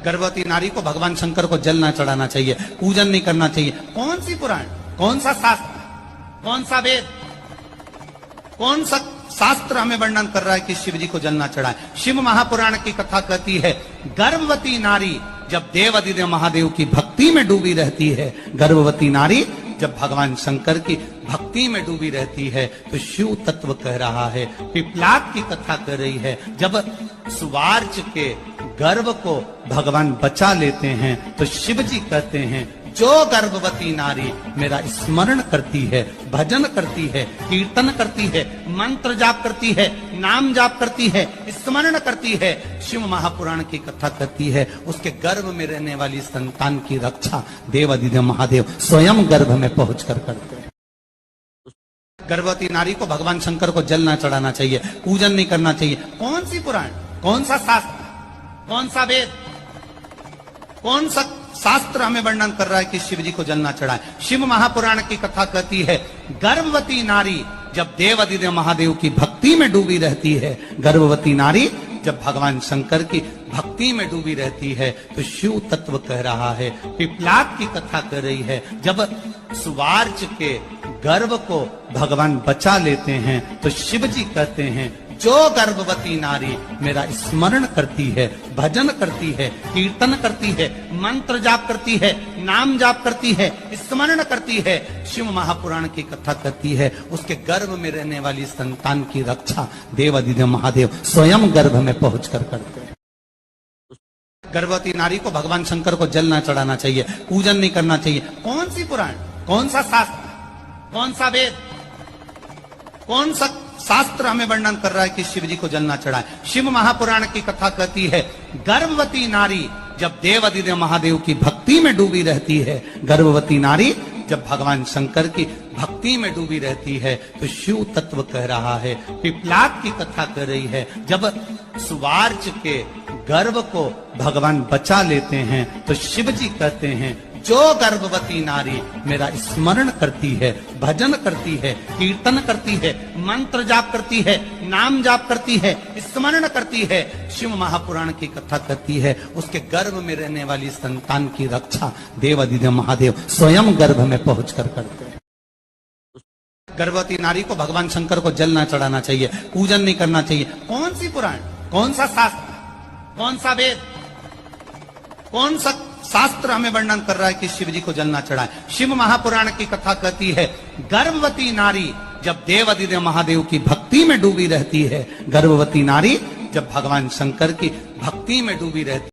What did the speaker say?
गर्भवती नारी को भगवान शंकर को जल ना चढ़ाना चाहिए, पूजन नहीं करना चाहिए। कौन सी पुराण, कौन सा शास्त्र, कौन सा वेद, कौन सा शास्त्र हमें वर्णन कर रहा है कि शिव जी को जल ना चढ़ाए? शिव महापुराण की कथा कहती है गर्भवती नारी जब देवादिदेव महादेव की भक्ति में डूबी रहती है, गर्भवती नारी जब भगवान शंकर की भक्ति में डूबी रहती है तो शिव तत्व कह रहा है, पिपलाद की कथा कर रही है। जब सुवार्च के गर्भ को भगवान बचा लेते हैं तो शिव जी कहते हैं जो गर्भवती नारी मेरा स्मरण करती है, भजन करती है, कीर्तन करती है, मंत्र जाप करती है, नाम जाप करती है, स्मरण करती है, शिव महापुराण की कथा करती है, उसके गर्भ में रहने वाली संतान की रक्षा देवादिदेव महादेव स्वयं गर्भ में पहुंचकर करते हैं। गर्भवती नारी को भगवान शंकर को जल ना चढ़ाना चाहिए, पूजन नहीं करना चाहिए। कौन सी पुराण, कौन सा शास्त्र, कौन सा वेद, कौन सा शास्त्र हमें वर्णन कर रहा है कि शिव जी को जल ना चढ़ाए? शिव महापुराण की कथा कहती है गर्भवती नारी जब देवादिदेव महादेव की भक्ति में डूबी रहती है, गर्भवती नारी जब भगवान शंकर की भक्ति में डूबी रहती है तो शिव तत्व कह रहा है, पिपलाद की कथा कर रही है। जब सुवार्च के गर्भ को भगवान बचा लेते हैं तो शिव जी कहते हैं जो गर्भवती नारी मेरा स्मरण करती है, भजन करती है, कीर्तन करती है, मंत्र जाप करती है, नाम जाप करती है, स्मरण करती है, शिव महापुराण की कथा करती है, उसके गर्भ में रहने वाली संतान की रक्षा देवादिदेव महादेव स्वयं गर्भ में पहुंचकर करते हैं। गर्भवती नारी को भगवान शंकर को जल ना चढ़ाना चाहिए, पूजन नहीं करना चाहिए। कौन सी पुराण, कौन सा शास्त्र, कौन सा वेद, कौन सा शास्त्र हमें वर्णन कर रहा है कि शिव जी को जल ना चढ़ाए? शिव महापुराण की कथा कहती है गर्भवती नारी जब देवादिदेव महादेव की भक्ति में डूबी रहती है, गर्भवती नारी जब भगवान शंकर की भक्ति में डूबी रहती है तो शिव तत्व कह रहा है, पिपलाद की कथा कर रही है। जब सुवार्च के गर्भ को भगवान बचा लेते हैं तो शिव जी कहते हैं जो गर्भवती नारी मेरा स्मरण करती है, भजन करती है, कीर्तन करती है, मंत्र जाप करती है, नाम जाप करती है, स्मरण करती है, शिव महापुराण की कथा करती है, उसके गर्भ में रहने वाली संतान की रक्षा देवादिदेव महादेव स्वयं गर्भ में पहुंचकर करते हैं। गर्भवती नारी को भगवान शंकर को जल ना चढ़ाना चाहिए, पूजन नहीं करना चाहिए। कौन सी पुराण, कौन सा शास्त्र, कौन सा वेद, कौन सा शास्त्र हमें वर्णन कर रहा है कि शिव जी को जल ना चढ़ाए? शिव महापुराण की कथा कहती है गर्भवती नारी जब देवादिदेव महादेव की भक्ति में डूबी रहती है, गर्भवती नारी जब भगवान शंकर की भक्ति में डूबी रहती